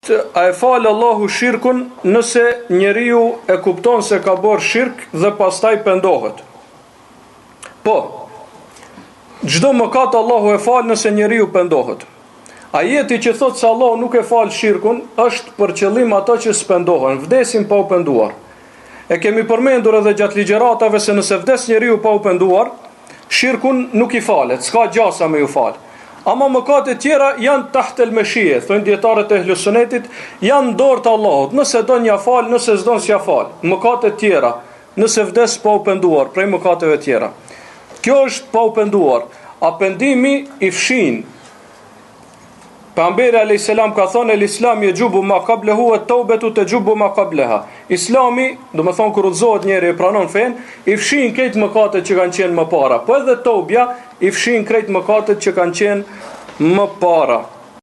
A e falë Allahu shirkun nëse njeriu e kupton se ka bërë shirk dhe pastaj pendohet? Po, çdo mëkat Allahu e falë nëse njeriu pendohet. Ajeti që thot se Allahu nuk e falë shirkun është për qëllim ato që s'pendohen, vdesin pa u penduar. E kemi përmendur edhe gjatë ligjëratave se nëse vdes njeriu pa u penduar, shirkun nuk i falet, s'ka gjasa me ju falë. Ama mëkatet tjera janë tahtel meshije, thonë dietarët e Ehlus Sunnetit, janë dorë të Allahut. Nëse don ja fal, nëse s'don s'ja fal. Mëkatet tjera, nëse vdes pa u penduar prej mëkateve tjera. Kjo është pa u penduar. A pendimi i fshin. Pejgamberi alayhis salam ka thonë el-Islam yajubu ma qablahu wa at-taubatu tajubu ma qablaha. Islami, do të thonë kur udhzohet njëri e pranon fen, i fshin këtë mëkatet që kanë qenë më para. Po edhe tobja i fshin krejt mëkatet që kanë qenë më para.